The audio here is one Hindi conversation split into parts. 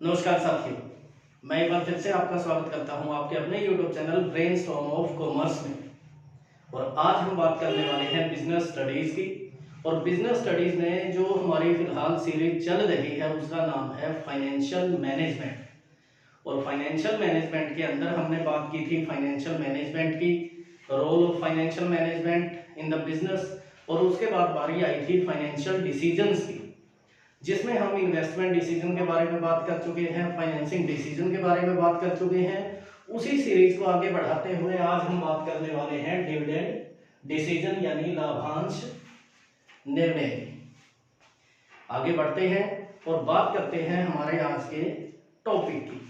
नमस्कार साथियों, मैं एक बार फिर से आपका स्वागत करता हूं आपके अपने YouTube channel brainstorm of commerce में। और आज हम बात करने वाले हैं बिजनेस स्टडीज की। और बिजनेस स्टडीज में जो हमारी फिलहाल सीरीज चल रही है उसका नाम है फाइनेंशियल मैनेजमेंट। और फाइनेंशियल मैनेजमेंट के अंदर हमने बात की थी फाइनेंशियल मैनेजमेंट की, role of financial management in the business. और उसके बाद बारी आई थी फाइनेंशियल डिसीजंस की, जिसमें हम इन्वेस्टमेंट डिसीजन के बारे में बात कर चुके हैं, फाइनेंसिंग डिसीजन के बारे में बात कर चुके हैं। उसी सीरीज को आगे बढ़ाते हुए आज हम बात करने वाले हैं डिविडेंड डिसीजन यानी लाभांश निर्णय की। आगे बढ़ते हैं और बात करते हैं हमारे आज के टॉपिक की।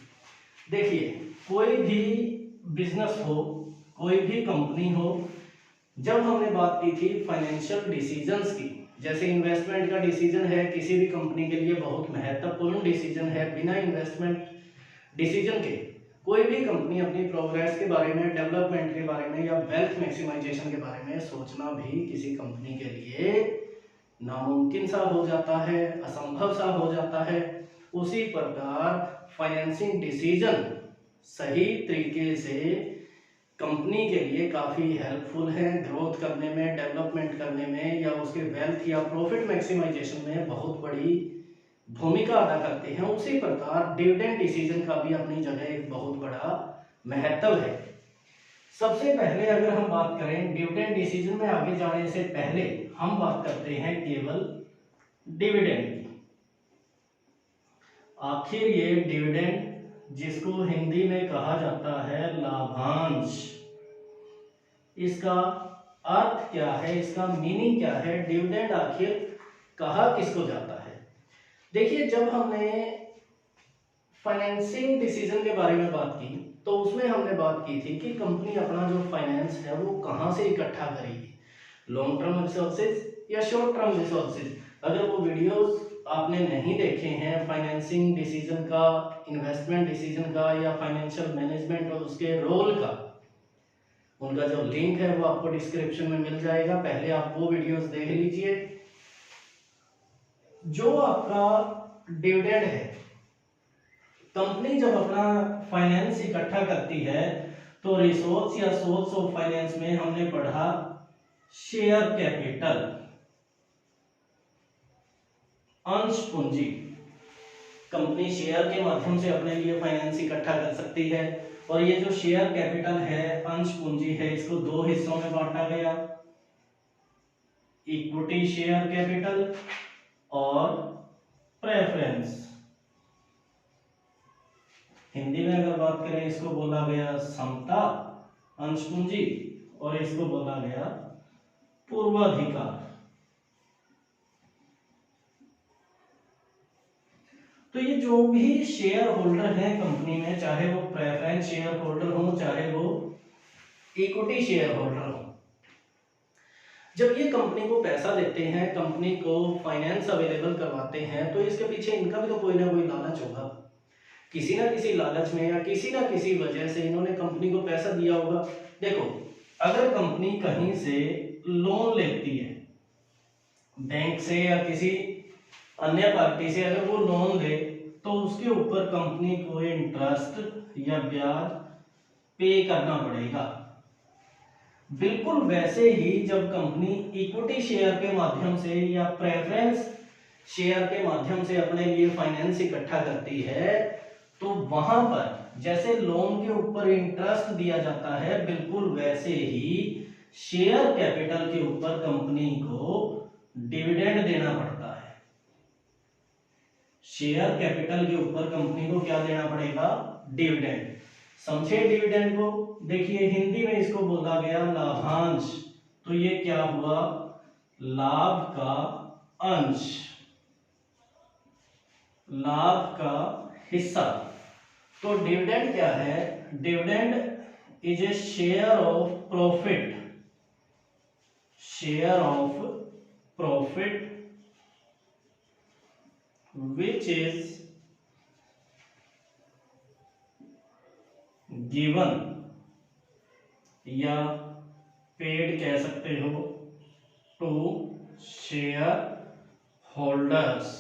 देखिए, कोई भी बिजनेस हो, कोई भी कंपनी हो, जब हमने बात की थी फाइनेंशियल डिसीजंस की, जैसे इन्वेस्टमेंट का डिसीजन है किसी भी कंपनी के लिए बहुत महत्वपूर्ण डिसीजन है। बिना इन्वेस्टमेंट डिसीजन के कोई भी कंपनी अपनी प्रोग्रेस के बारे में, डेवलपमेंट के बारे में या वेल्थ मैक्सिमाइजेशन के बारे में सोचना भी किसी कंपनी के लिए नामुमकिन सा हो जाता है, असंभव सा हो जाता है। उसी प्रकार फाइनेंसिंग डिसीजन सही तरीके से कंपनी के लिए काफ़ी हेल्पफुल है, ग्रोथ करने में, डेवलपमेंट करने में या उसके वेल्थ या प्रॉफिट मैक्सिमाइजेशन में बहुत बड़ी भूमिका अदा करते हैं। उसी प्रकार डिविडेंड डिसीजन का भी अपनी जगह एक बहुत बड़ा महत्व है। सबसे पहले अगर हम बात करें डिविडेंड डिसीजन में आगे जाने से पहले हम बात करते हैं केवल डिविडेंड की। आखिर ये डिविडेंड, जिसको हिंदी में कहा जाता है लाभांश, इसका अर्थ क्या है, इसका मीनिंग क्या है, डिविडेंड आखिर कहा किसको जाता है। देखिए, जब हमने फाइनेंसिंग डिसीजन के बारे में बात की तो उसमें हमने बात की थी कि कंपनी अपना जो फाइनेंस है वो कहाँ से इकट्ठा करेगी, लॉन्ग टर्म रिसोर्सेज या शॉर्ट टर्म रिसोर्सेज। अगर वो वीडियोस आपने नहीं देखे हैं फाइनेंसिंग डिसीजन का, इन्वेस्टमेंट डिसीजन का या फाइनेंशियल मैनेजमेंट और उसके रोल का, उनका जो लिंक है वो आपको डिस्क्रिप्शन में मिल जाएगा। पहले आप वो वीडियोस देख लीजिए। जो आपका डिविडेंड है, कंपनी जब अपना फाइनेंस इकट्ठा करती है तो रिसोर्स या सोर्स ऑफ फाइनेंस में हमने पढ़ा शेयर कैपिटल, अंश पूंजी। कंपनी शेयर के माध्यम से अपने लिए फाइनेंस इकट्ठा कर सकती है। और ये जो शेयर कैपिटल है, अंश पूंजी है, इसको दो हिस्सों में बांटा गया, इक्विटी शेयर कैपिटल और प्रेफरेंस। हिंदी में अगर बात करें इसको बोला गया समता अंश पूंजी और इसको बोला गया पूर्वाधिकार। तो ये जो भी शेयर होल्डर है कंपनी में, चाहे वो प्रेफरेंस शेयर होल्डर हो, चाहे वो इक्विटी शेयर होल्डर हो, जब ये कंपनी को पैसा देते हैं, कंपनी को फाइनेंस अवेलेबल करवाते हैं, तो इसके पीछे इनका भी तो कोई ना कोई लालच होगा। किसी ना किसी लालच में या किसी ना किसी वजह से इन्होंने कंपनी को पैसा दिया होगा। देखो, अगर कंपनी कहीं से लोन लेती है, बैंक से या किसी अन्य पार्टी से अगर वो लोन दे, तो उसके ऊपर कंपनी को इंटरेस्ट या ब्याज पे करना पड़ेगा। बिल्कुल वैसे ही जब कंपनी इक्विटी शेयर के माध्यम से या प्रेफरेंस शेयर के माध्यम से अपने लिए फाइनेंस इकट्ठा करती है, तो वहां पर जैसे लोन के ऊपर इंटरेस्ट दिया जाता है, बिल्कुल वैसे ही शेयर कैपिटल के ऊपर कंपनी को डिविडेंड देना पड़ता है। शेयर कैपिटल के ऊपर कंपनी को क्या देना पड़ेगा? डिविडेंड। समझे डिविडेंड को? देखिए, हिंदी में इसको बोला गया लाभांश। तो ये क्या हुआ? लाभ का अंश, लाभ का हिस्सा। तो डिविडेंड क्या है? Dividend is a share of profit, share of profit which is given या पेड कह सकते हो टू शेयर होल्डर्स।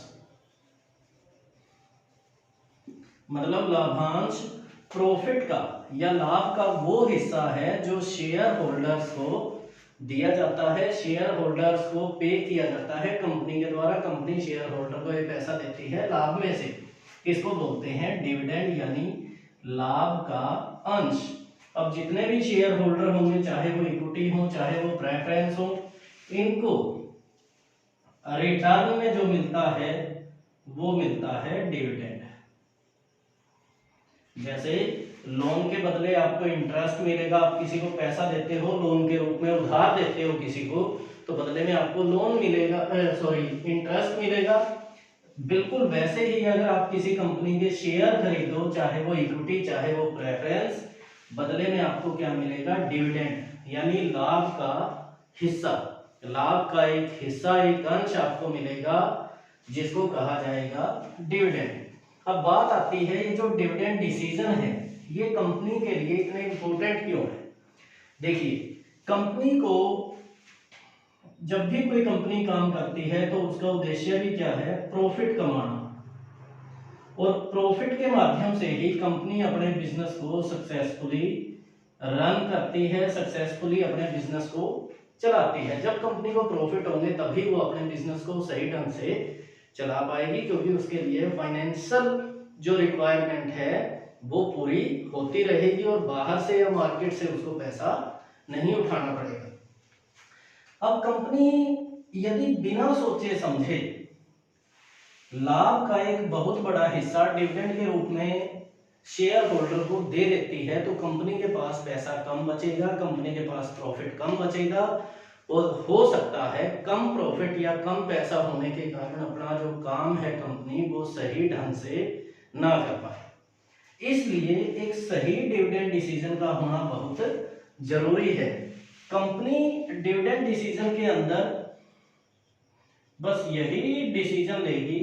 मतलब लाभांश प्रॉफिट का या लाभ का वो हिस्सा है जो शेयर होल्डर्स को दिया जाता है, शेयर होल्डर्स को पे किया जाता है कंपनी के द्वारा। कंपनी शेयर होल्डर को ये पैसा देती है लाभ में से। इसको बोलते हैं डिविडेंड, यानी लाभ का अंश। अब जितने भी शेयर होल्डर होंगे, चाहे वो इक्विटी हो चाहे वो प्रेफरेंस हो, इनको रिटर्न में जो मिलता है वो मिलता है डिविडेंड। जैसे लोन के बदले आपको इंटरेस्ट मिलेगा, आप किसी को पैसा देते हो लोन के रूप में, उधार देते हो किसी को, तो बदले में आपको लोन मिलेगा, इंटरेस्ट मिलेगा। बिल्कुल वैसे ही अगर आप किसी कंपनी के शेयर खरीदो, चाहे वो इक्विटी चाहे वो प्रेफरेंस, बदले में आपको क्या मिलेगा? डिविडेंड, यानी लाभ का हिस्सा। लाभ का एक हिस्सा, एक अंश आपको मिलेगा, जिसको कहा जाएगा डिविडेंड। अब बात आती है, ये जो डिविडेंड डिसीजन है ये कंपनी के लिए इतने इंपॉर्टेंट क्यों है? देखिए, कंपनी को जब भी कोई कंपनी काम करती है तो उसका उद्देश्य भी क्या है? प्रॉफिट कमाना। और प्रॉफिट के माध्यम से ही कंपनी अपने बिजनेस को सक्सेसफुली रन करती है, सक्सेसफुली अपने बिजनेस को चलाती है। जब कंपनी को प्रॉफिट होंगे तभी वो अपने बिजनेस को सही ढंग से चला पाएगी, क्योंकि उसके लिए फाइनेंशियल जो रिक्वायरमेंट है वो पूरी होती रहेगी और बाहर से या मार्केट से उसको पैसा नहीं उठाना पड़ेगा। अब कंपनी यदि बिना सोचे समझे लाभ का एक बहुत बड़ा हिस्सा डिविडेंड के रूप में शेयर होल्डर को दे देती है, तो कंपनी के पास पैसा कम बचेगा, कंपनी के पास प्रॉफिट कम बचेगा, और हो सकता है कम प्रॉफिट या कम पैसा होने के कारण अपना जो काम है कंपनी वो सही ढंग से ना कर पाए। इसलिए एक सही डिविडेंड डिसीजन का होना बहुत जरूरी है। कंपनी डिविडेंड डिसीजन के अंदर बस यही डिसीजन लेगी,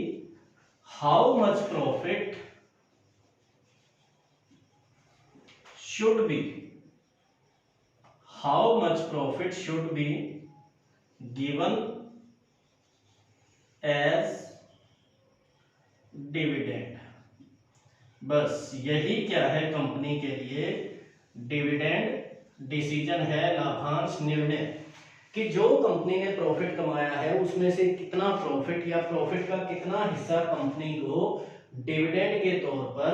how much profit should be, how much profit should be given as dividend। बस यही क्या है कंपनी के लिए डिविडेंड डिसीजन है, लाभांश निर्णय, कि जो कंपनी ने प्रॉफिट कमाया है उसमें से कितना प्रॉफिट या प्रॉफिट का कितना हिस्सा कंपनी को डिविडेंड के तौर पर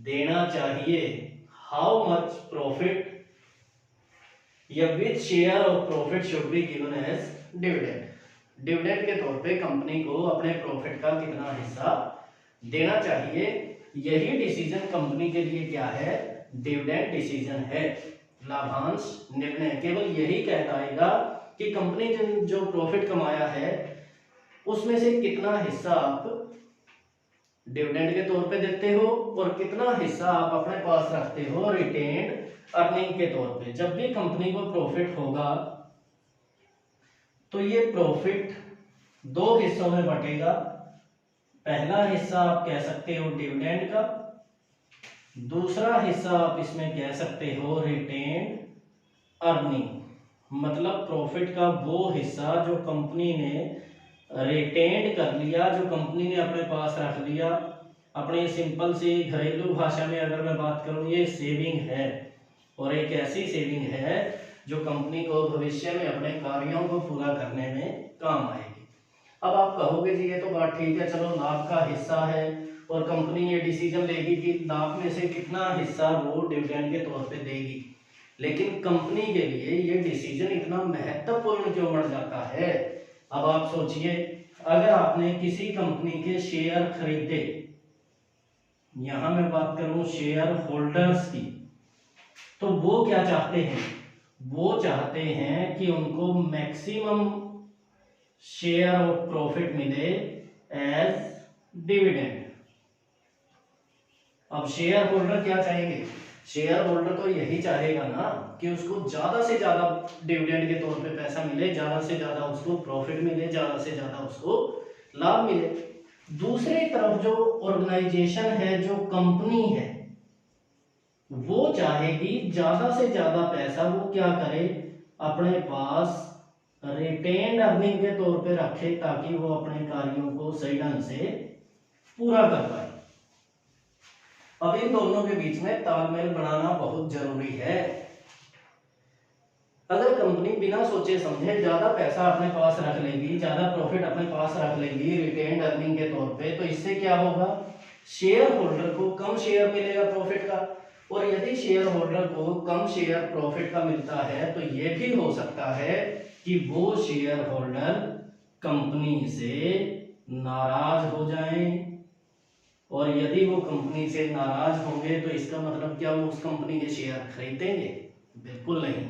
देना चाहिए। हाउ मच प्रॉफिट या which share of profit should be given as dividend. Dividend के तौर पे कंपनी को अपने प्रॉफिट का कितना हिस्सा देना चाहिए, यही डिसीजन कंपनी के लिए क्या है? डिविडेंड डिसीजन है, लाभांश निर्णय। केवल यही कहलाएगा कि कंपनी ने जो प्रॉफिट कमाया है उसमें से कितना हिस्सा आप डिविडेंड के तौर पे देते हो और कितना हिस्सा आप अपने पास रखते हो रिटेन्ड अर्निंग के तौर पे। जब भी कंपनी को प्रॉफिट होगा तो ये प्रॉफिट दो हिस्सों में बटेगा। पहला हिस्सा आप कह सकते हो डिविडेंड का, दूसरा हिस्सा आप इसमें कह सकते हो रिटेन्ड अर्निंग। मतलब प्रॉफिट का वो हिस्सा जो कंपनी ने रिटेन्ड कर लिया, जो कंपनी ने अपने पास रख लिया। अपनी सिंपल सी घरेलू भाषा में अगर मैं बात करूं, ये सेविंग है, और एक ऐसी सेविंग है जो कंपनी को भविष्य में अपने कार्यों को पूरा करने में काम आएगी। अब आप कहोगे जी ये तो बात ठीक है, चलो लाभ का हिस्सा है और कंपनी ये डिसीजन लेगी कि लाभ में से कितना हिस्सा वो डिविडेंड के तौर पे देगी, लेकिन कंपनी के लिए ये डिसीजन इतना महत्वपूर्ण क्यों बन जाता है? अब आप सोचिए, अगर आपने किसी कंपनी के शेयर खरीदे, यहां मैं बात करूं शेयर होल्डर्स की, तो वो क्या चाहते हैं? वो चाहते हैं कि उनको मैक्सिमम शेयर ऑफ प्रॉफिट मिले एज डिविडेंड। अब शेयर होल्डर क्या चाहेंगे? शेयर होल्डर तो यही चाहेगा ना कि उसको ज्यादा से ज्यादा डिविडेंड के तौर पे पैसा मिले, ज्यादा से ज्यादा उसको प्रॉफिट मिले, ज्यादा से ज्यादा उसको लाभ मिले। दूसरी तरफ जो ऑर्गेनाइजेशन है, जो कंपनी है, वो चाहेगी ज्यादा से ज्यादा पैसा वो क्या करे? अपने पास रिटेन्ड अर्निंग के तौर पे रखे, ताकि वो अपने कार्यों को सही ढंग से पूरा कर पाए। अब इन दोनों के बीच में तालमेल बनाना बहुत जरूरी है। अगर कंपनी बिना सोचे समझे ज्यादा पैसा अपने पास रख लेगी, ज्यादा प्रॉफिट अपने पास रख लेगी रिटेन्ड अर्निंग के तौर पे, तो इससे क्या होगा, शेयर होल्डर को कम शेयर मिलेगा प्रॉफिट का। और यदि शेयर होल्डर को कम शेयर प्रॉफिट का मिलता है तो यह भी हो सकता है कि वो शेयर होल्डर कंपनी से नाराज हो जाएं। और यदि वो कंपनी से नाराज होंगे तो इसका मतलब क्या वो उस कंपनी के शेयर खरीदेंगे? बिल्कुल नहीं।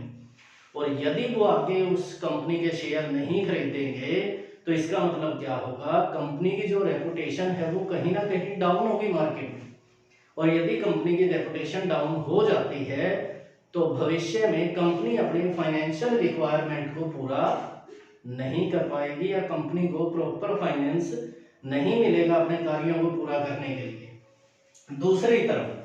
और यदि वो आगे उस कंपनी के शेयर नहीं खरीदेंगे तो इसका मतलब क्या होगा, कंपनी की जो रेपुटेशन है वो कहीं ना कहीं डाउन होगी मार्केट में। और यदि कंपनी की रेपुटेशन डाउन हो जाती है तो भविष्य में कंपनी अपनी फाइनेंशियल रिक्वायरमेंट को पूरा नहीं कर पाएगी, या कंपनी को प्रॉपर फाइनेंस नहीं मिलेगा अपने कार्यों को पूरा करने के लिए। दूसरी तरफ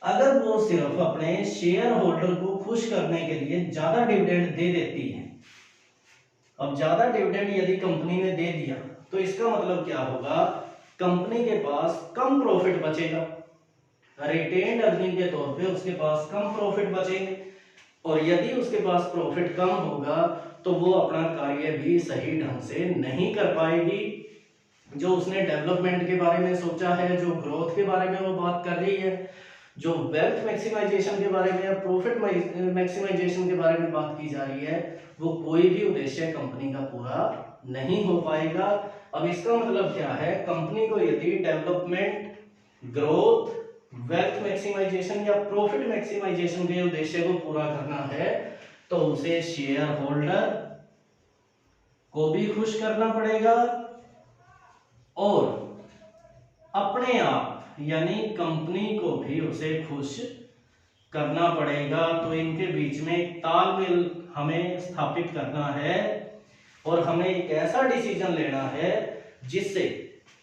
अगर वो सिर्फ अपने शेयर होल्डर को खुश करने के लिए ज्यादा डिविडेंड दे देती है, अब ज्यादा डिविडेंड यदि कंपनी ने दे दिया तो इसका मतलब क्या होगा, कंपनी के पास कम प्रॉफिट बचेगा, रिटेन्ड अर्निंग के तौर पे उसके पास कम प्रॉफिट बचेंगे। और यदि उसके पास प्रॉफिट कम होगा तो वो अपना कार्य भी सही ढंग से नहीं कर पाएगी। जो उसने डेवलपमेंट के बारे में सोचा है, जो ग्रोथ के बारे में वो बात कर रही है, जो वेल्थ मैक्सिमाइजेशन के बारे में या प्रॉफिट मैक्सिमाइजेशन के बारे में बात की जा रही है, वो कोई भी उद्देश्य कंपनी का पूरा नहीं हो पाएगा। अब इसका मतलब क्या है, कंपनी को यदि डेवलपमेंट, ग्रोथ, वेल्थ मैक्सिमाइजेशन या प्रॉफिट मैक्सिमाइजेशन के उद्देश्य को पूरा करना है तो उसे शेयर होल्डर को भी खुश करना पड़ेगा और अपने आप यानी कंपनी को भी उसे खुश करना पड़ेगा। तो इनके बीच में एक तालमेल हमें स्थापित करना है और हमें एक ऐसा डिसीजन लेना है जिससे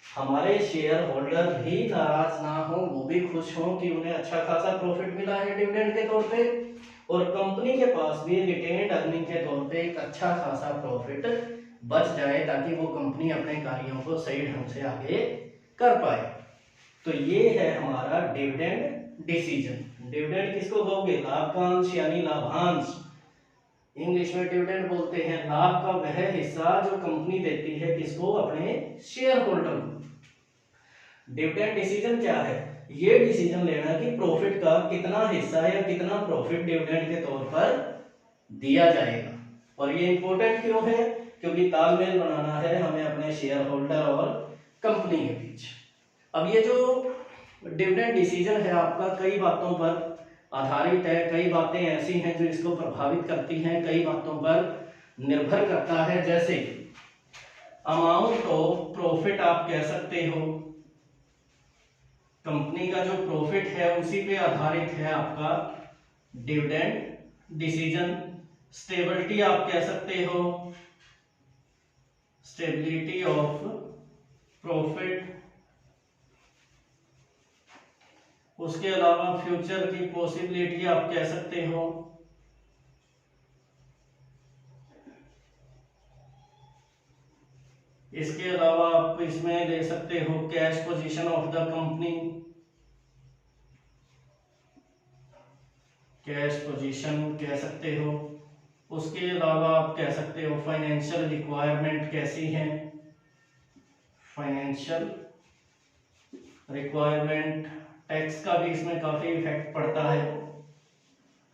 हमारे शेयर होल्डर भी नाराज ना हो, वो भी खुश हो कि उन्हें अच्छा खासा प्रॉफिट मिला है डिविडेंड के तौर पे, और कंपनी के पास भी रिटेन्ड अर्निंग के तौर पे एक अच्छा खासा प्रॉफिट बच जाए ताकि वो कंपनी अपने कार्यों को सही ढंग से आगे कर पाए। तो ये है हमारा डिविडेंड डिसीजन। डिविडेंड किसको कहोगे, लाभांश यानी लाभांश। इंग्लिश में डिविडेंड बोलते हैं लाभ का वह हिस्सा जो कंपनी देती है किसको, अपने शेयर होल्डर को। डिविडेंड डिसीजन क्या है, ये डिसीजन लेना कि प्रॉफिट का कितना हिस्सा या कितना प्रॉफिट डिविडेंड के तौर पर दिया जाएगा। और ये इंपॉर्टेंट क्यों है, क्योंकि तालमेल बनाना है हमें अपने शेयर होल्डर और कंपनी के बीच। अब ये जो डिविडेंड डिसीजन है आपका कई बातों पर आधारित है, कई बातें ऐसी हैं जो इसको प्रभावित करती हैं, कई बातों पर निर्भर करता है। जैसे अमाउंट ऑफ प्रॉफिट आप कह सकते हो, कंपनी का जो प्रॉफिट है उसी पे आधारित है आपका डिविडेंड डिसीजन। स्टेबिलिटी आप कह सकते हो, स्टेबिलिटी ऑफ प्रॉफिट। उसके अलावा फ्यूचर की पॉसिबिलिटी आप कह सकते हो। इसके अलावा आप इसमें ले सकते हो cash position of the company, cash position कह सकते हो। उसके अलावा आप कह सकते हो फाइनेंशियल रिक्वायरमेंट कैसी है, फाइनेंशियल रिक्वायरमेंट। टैक्स का भी इसमें काफी इफेक्ट पड़ता है।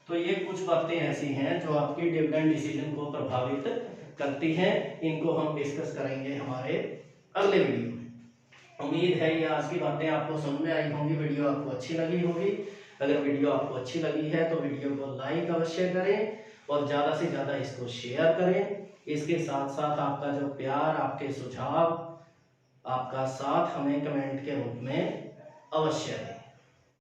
तो ये कुछ बातें ऐसी हैं जो आपकी डिविडेंड डिसीजन को प्रभावित करती हैं। इनको हम डिस्कस करेंगे हमारे अगले वीडियो में। उम्मीद है ये आज की बातें आपको समझ में आई होंगी, वीडियो आपको अच्छी लगी होगी। अगर वीडियो आपको अच्छी लगी है तो वीडियो को लाइक अवश्य करें और ज़्यादा से ज़्यादा इसको शेयर करें। इसके साथ साथ आपका जो प्यार, आपके सुझाव, आपका साथ हमें कमेंट के रूप में अवश्य दें।